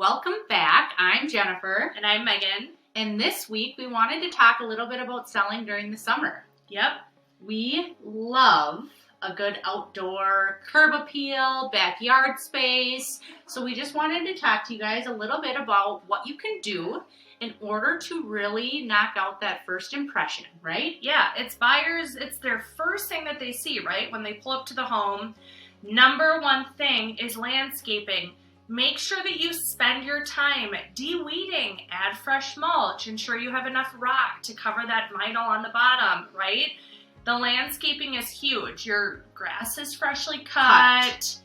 Welcome back. I'm Jennifer. And I'm Megan. And this week we wanted to talk a little bit about selling during the summer. Yep. We love a good outdoor curb appeal, backyard space. So we just wanted to talk to you guys a little bit about what you can do in order to really knock out that first impression, right? Yeah, it's buyers, it's their first thing that they see, right? When they pull up to the home, number one thing is landscaping. Make sure that you spend your time de-weeding, add fresh mulch, ensure you have enough rock to cover that vinyl on the bottom, right? The landscaping is huge. Your grass is freshly cut.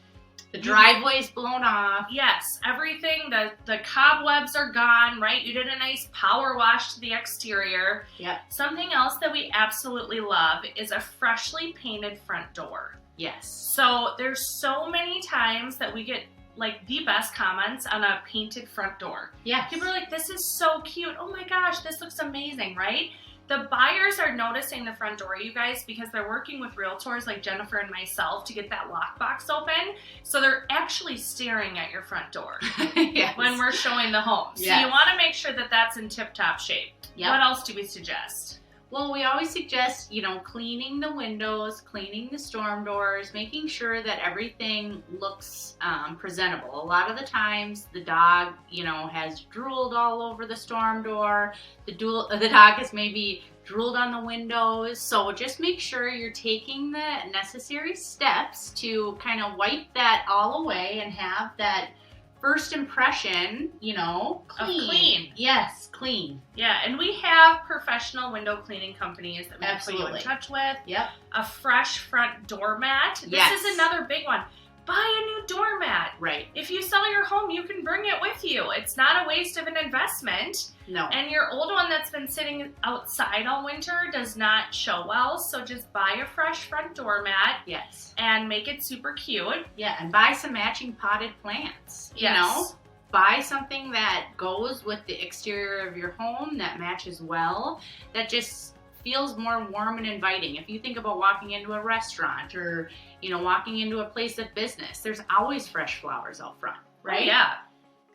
The driveway is blown off. Yes, everything, the cobwebs are gone, right? You did a nice power wash to the exterior. Yep. Something else that we absolutely love is a freshly painted front door. Yes. So there's so many times that we get like the best comments on a painted front door. Yes. People are like, this is so cute. Oh my gosh, this looks amazing, right? The buyers are noticing the front door, you guys, because they're working with realtors like Jennifer and myself to get that lockbox open. So they're actually staring at your front door Yes. when we're showing the home. So Yes. you want to make sure that that's in tip-top shape. Yep. What else do we suggest? Well, we always suggest, cleaning the windows, cleaning the storm doors, making sure that everything looks presentable. A lot of the times the dog, has drooled all over the storm door. The dog has maybe drooled on the windows. So just make sure you're taking the necessary steps to kind of wipe that all away and have that first impression, clean. Yes, clean. Yeah, and we have professional window cleaning companies that we can put you Absolutely. in touch with. Yep. A fresh front doormat. This Yes. is another big one. Buy a new doormat. Right. If you sell your home, you can bring it with you. It's not a waste of an investment. No. And your old one that's been sitting outside all winter does not show well. So just buy a fresh front doormat Yes. and make it super cute. Yeah, and buy some matching potted plants. Yes. Buy something that goes with the exterior of your home that matches well, that just feels more warm and inviting. If you think about walking into a restaurant or, walking into a place of business, there's always fresh flowers out front, right? Oh, yeah.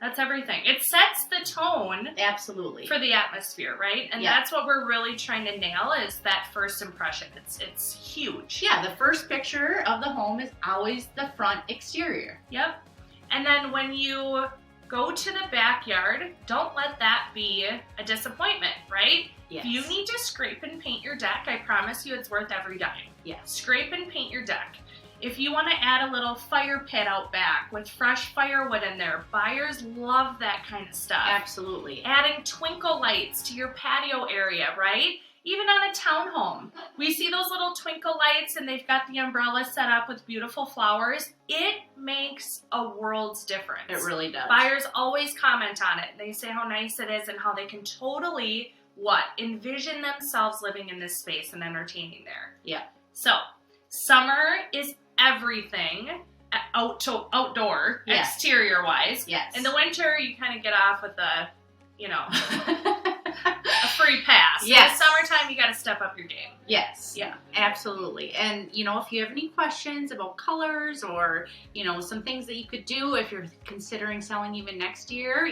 That's everything. It sets the tone Absolutely. for the atmosphere, right? And Yeah. that's what we're really trying to nail is that first impression. It's huge. Yeah, the first picture of the home is always the front exterior. Yep. And then when you go to the backyard, don't let that be a disappointment, right? Yes. If you need to scrape and paint your deck, I promise you it's worth every dime. Yes. Scrape and paint your deck. If you want to add a little fire pit out back with fresh firewood in there, buyers love that kind of stuff. Absolutely. Adding twinkle lights to your patio area, right? Even on a townhome. We see those little twinkle lights and they've got the umbrella set up with beautiful flowers. It makes a world's difference. It really does. Buyers always comment on it. They say how nice it is and how they can totally, envision themselves living in this space and entertaining there. Yeah. So, summer is everything outdoor, Yes. exterior-wise. Yes. In the winter, you kind of get off with a a free pass. Yes. In the summertime, you got to step up your game. Yes. Yeah. Absolutely. And, if you have any questions about colors or, some things that you could do if you're considering selling even next year,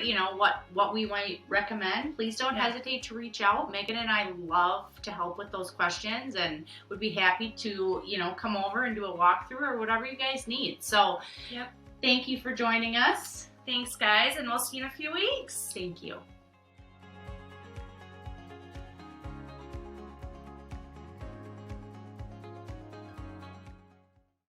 what we might recommend, please don't hesitate to reach out. Megan and I love to help with those questions and would be happy to, come over and do a walkthrough or whatever you guys need. So Yep. Thank you for joining us. Thanks, guys, and we'll see you in a few weeks. Thank you.